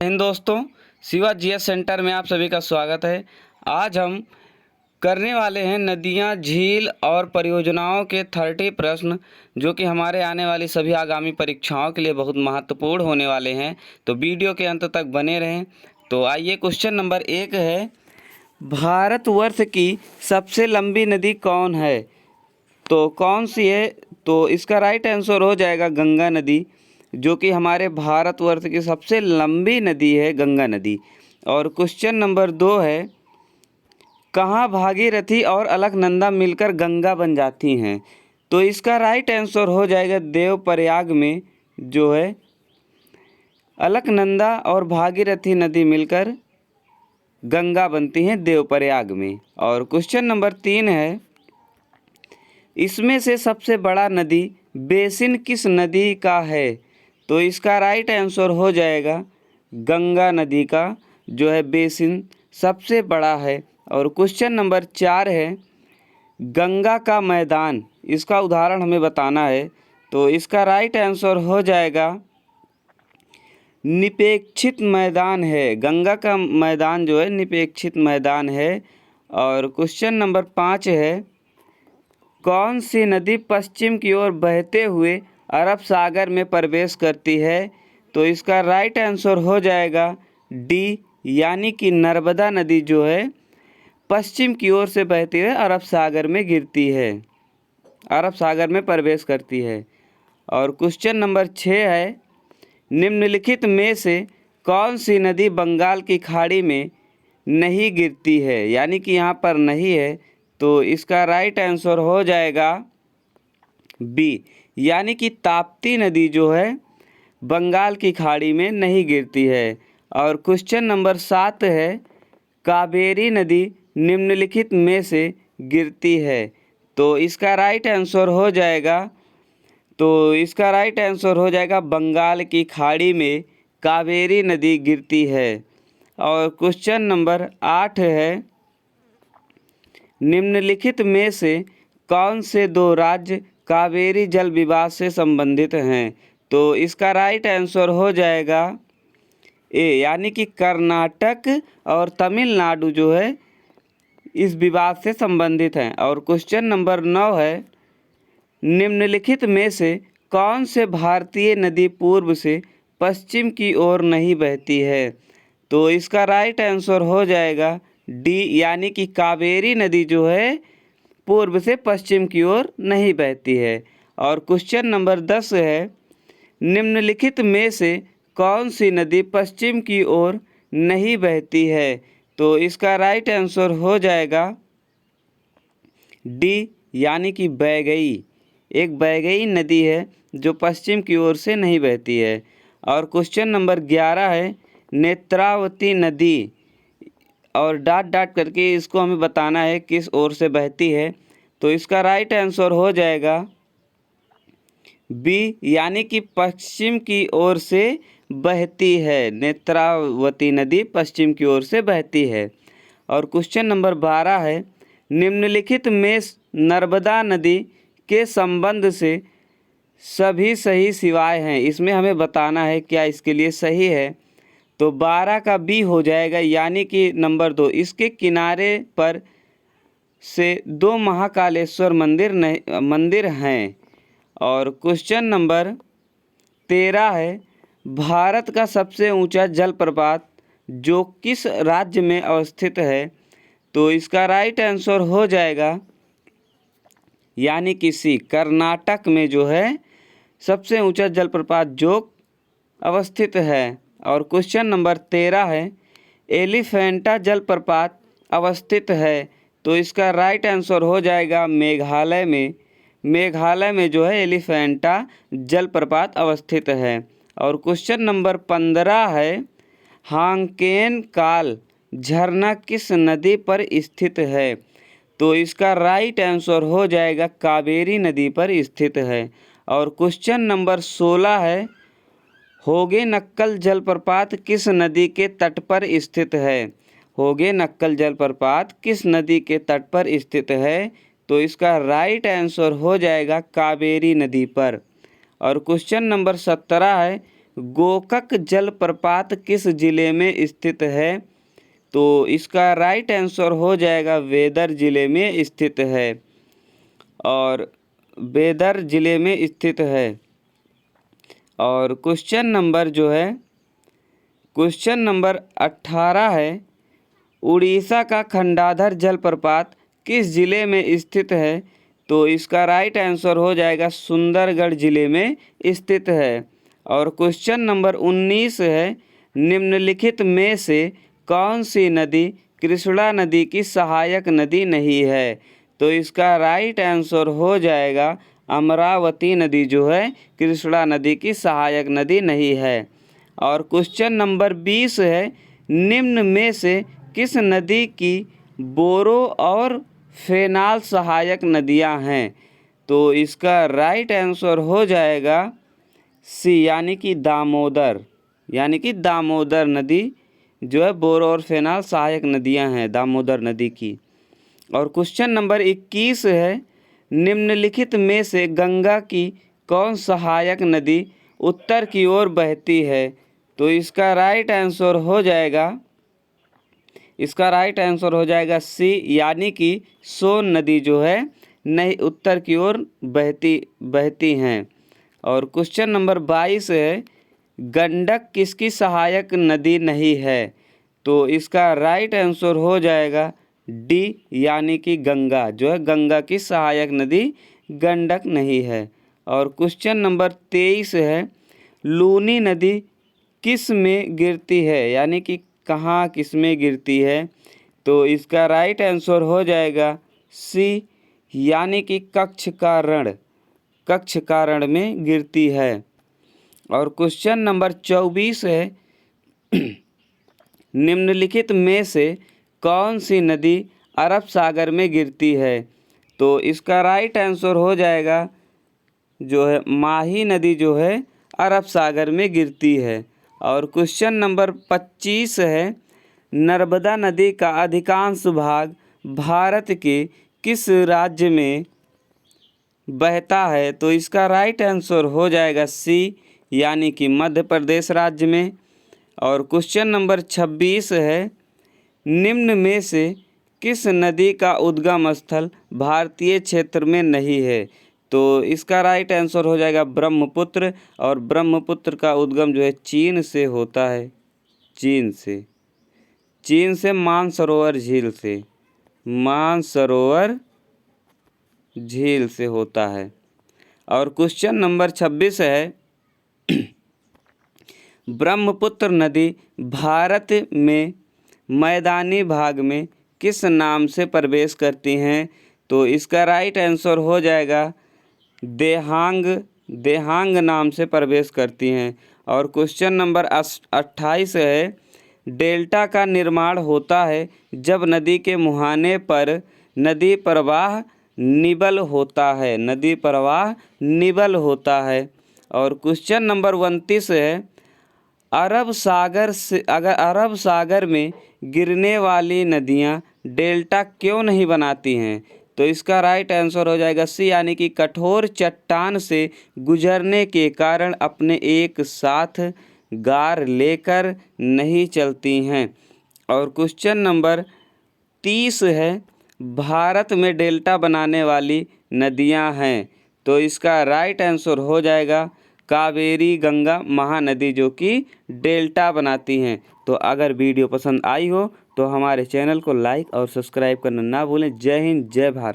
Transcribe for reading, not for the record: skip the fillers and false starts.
हिंद दोस्तों, Shiva GS centre में आप सभी का स्वागत है। आज हम करने वाले हैं नदियां, झील और परियोजनाओं के 30 प्रश्न, जो कि हमारे आने वाली सभी आगामी परीक्षाओं के लिए बहुत महत्वपूर्ण होने वाले हैं। तो वीडियो के अंत तक बने रहें। तो आइए, क्वेश्चन नंबर 1 है, भारतवर्ष की सबसे लंबी नदी कौन है? तो कौन सी है? तो इसका राइट आंसर हो जाएगा गंगा नदी, जो कि हमारे भारतवर्ष की सबसे लंबी नदी है, गंगा नदी। और क्वेश्चन नंबर 2 है, कहाँ भागीरथी और अलकनंदा मिलकर गंगा बन जाती हैं? तो इसका राइट आंसर हो जाएगा देवप्रयाग में, जो है अलकनंदा और भागीरथी नदी मिलकर गंगा बनती हैं देवप्रयाग में। और क्वेश्चन नंबर 3 है, इसमें से सबसे बड़ा नदी बेसिन किस नदी का है? तो इसका राइट आंसर हो जाएगा गंगा नदी का, जो है बेसिन सबसे बड़ा है। और क्वेश्चन नंबर 4 है, गंगा का मैदान, इसका उदाहरण हमें बताना है। तो इसका राइट आंसर हो जाएगा निपेक्षित मैदान है। गंगा का मैदान जो है निपेक्षित मैदान है। और क्वेश्चन नंबर 5 है, कौन सी नदी पश्चिम की ओर बहते हुए अरब सागर में प्रवेश करती है? तो इसका राइट आंसर हो जाएगा डी, यानी कि नर्मदा नदी जो है पश्चिम की ओर से बहती हुए अरब सागर में गिरती है, अरब सागर में प्रवेश करती है। और क्वेश्चन नंबर 6 है, निम्नलिखित में से कौन सी नदी बंगाल की खाड़ी में नहीं गिरती है? यानी कि यहाँ पर नहीं है। तो इसका राइट आंसर हो जाएगा बी, यानी कि ताप्ती नदी जो है बंगाल की खाड़ी में नहीं गिरती है। और क्वेश्चन नंबर 7 है, कावेरी नदी निम्नलिखित में से गिरती है? तो इसका राइट आंसर हो जाएगा बंगाल की खाड़ी में कावेरी नदी गिरती है। और क्वेश्चन नंबर 8 है, निम्नलिखित में से कौन से दो राज्य कावेरी जल विवाद से संबंधित हैं? तो इसका राइट आंसर हो जाएगा ए, यानी कि कर्नाटक और तमिलनाडु जो है इस विवाद से संबंधित हैं। और क्वेश्चन नंबर 9 है, निम्नलिखित में से कौन से भारतीय नदी पूर्व से पश्चिम की ओर नहीं बहती है? तो इसका राइट आंसर हो जाएगा डी, यानी कि कावेरी नदी जो है पूर्व से पश्चिम की ओर नहीं बहती है। और क्वेश्चन नंबर 10 है, निम्नलिखित में से कौन सी नदी पश्चिम की ओर नहीं बहती है? तो इसका राइट आंसर हो जाएगा डी, यानी कि बैगई। एक बैगई नदी है जो पश्चिम की ओर से नहीं बहती है। और क्वेश्चन नंबर 11 है, नेत्रावती नदी, और डॉट डॉट करके इसको हमें बताना है किस ओर से बहती है। तो इसका राइट आंसर हो जाएगा बी, यानी कि पश्चिम की ओर से बहती है। नेत्रावती नदी पश्चिम की ओर से बहती है। और क्वेश्चन नंबर 12 है, निम्नलिखित में नर्मदा नदी के संबंध से सभी सही सिवाय हैं। इसमें हमें बताना है क्या इसके लिए सही है। तो 12 का बी हो जाएगा, यानी कि नंबर 2, इसके किनारे पर से 2 महाकालेश्वर मंदिर हैं। और क्वेश्चन नंबर 13 है, भारत का सबसे ऊंचा जलप्रपात जो किस राज्य में अवस्थित है? तो इसका राइट आंसर हो जाएगा, यानी कि सी, कर्नाटक में जो है सबसे ऊंचा जलप्रपात जो अवस्थित है। और क्वेश्चन नंबर 13 है, एलिफेंटा जलप्रपात अवस्थित है? तो इसका राइट आंसर हो जाएगा मेघालय में। मेघालय में जो है एलिफेंटा जलप्रपात अवस्थित है। और क्वेश्चन नंबर 15 है, हांगकेन काल झरना किस नदी पर स्थित है? तो इसका राइट आंसर हो जाएगा कावेरी नदी पर स्थित है। और क्वेश्चन नंबर 16 है, होगे नक्कल जलप्रपात किस नदी के तट पर स्थित है? होगे नक्कल जलप्रपात किस नदी के तट पर स्थित है? तो इसका राइट आंसर हो जाएगा कावेरी नदी पर। और क्वेश्चन नंबर 17 है, गोकक जलप्रपात किस जिले में स्थित है? तो इसका राइट आंसर हो जाएगा वेदर जिले में स्थित है, और वेदर जिले में स्थित है। और क्वेश्चन नंबर 18 है, उड़ीसा का खंडाधर जलप्रपात किस जिले में स्थित है? तो इसका राइट आंसर हो जाएगा सुंदरगढ़ जिले में स्थित है। और क्वेश्चन नंबर 19 है, निम्नलिखित में से कौन सी नदी कृष्णा नदी की सहायक नदी नहीं है? तो इसका राइट आंसर हो जाएगा अमरावती नदी जो है कृष्णा नदी की सहायक नदी नहीं है। और क्वेश्चन नंबर 20 है, निम्न में से किस नदी की बोरो और फेनाल सहायक नदियां हैं? तो इसका राइट आंसर हो जाएगा सी, यानी कि दामोदर नदी जो है बोरो और फेनाल सहायक नदियां हैं दामोदर नदी की। और क्वेश्चन नंबर 21 है, निम्नलिखित में से गंगा की कौन सहायक नदी उत्तर की ओर बहती है? तो इसका राइट आंसर हो जाएगा सी, यानी कि सोन नदी जो है नहीं उत्तर की ओर बहती हैं। और क्वेश्चन नंबर 22 है, गंडक किसकी सहायक नदी नहीं है? तो इसका राइट आंसर हो जाएगा डी, यानी कि गंगा जो है गंगा की सहायक नदी गंडक नहीं है। और क्वेश्चन नंबर 23 है, लूनी नदी किस में गिरती है, यानी कि कहाँ किस में गिरती है? तो इसका राइट आंसर हो जाएगा सी, यानी कि कच्छ का रण में गिरती है। और क्वेश्चन नंबर 24 है, निम्नलिखित में से कौन सी नदी अरब सागर में गिरती है? तो इसका राइट आंसर हो जाएगा जो है माही नदी जो है अरब सागर में गिरती है। और क्वेश्चन नंबर 25 है, नर्मदा नदी का अधिकांश भाग भारत के किस राज्य में बहता है? तो इसका राइट आंसर हो जाएगा सी, यानी कि मध्य प्रदेश राज्य में। और क्वेश्चन नंबर 26 है, निम्न में से किस नदी का उद्गम स्थल भारतीय क्षेत्र में नहीं है? तो इसका राइट आंसर हो जाएगा ब्रह्मपुत्र, और ब्रह्मपुत्र का उद्गम जो है चीन से होता है, चीन से मानसरोवर झील से होता है। और क्वेश्चन नंबर 26 है, ब्रह्मपुत्र नदी भारत में मैदानी भाग में किस नाम से प्रवेश करती हैं? तो इसका राइट आंसर हो जाएगा देहांग नाम से प्रवेश करती हैं। और क्वेश्चन नंबर 28 है, डेल्टा का निर्माण होता है जब नदी के मुहाने पर नदी प्रवाह निबल होता है। और क्वेश्चन नंबर 29 है, अरब सागर में गिरने वाली नदियां डेल्टा क्यों नहीं बनाती हैं? तो इसका राइट आंसर हो जाएगा सी, यानी कि कठोर चट्टान से गुजरने के कारण अपने एक साथ गार लेकर नहीं चलती हैं। और क्वेश्चन नंबर 30 है, भारत में डेल्टा बनाने वाली नदियां हैं। तो इसका राइट आंसर हो जाएगा कावेरी गंगा महानदी जो कि डेल्टा बनाती हैं। तो अगर वीडियो पसंद आई हो तो हमारे चैनल को लाइक और सब्सक्राइब करना ना भूलें। जय हिंद, जय भारत।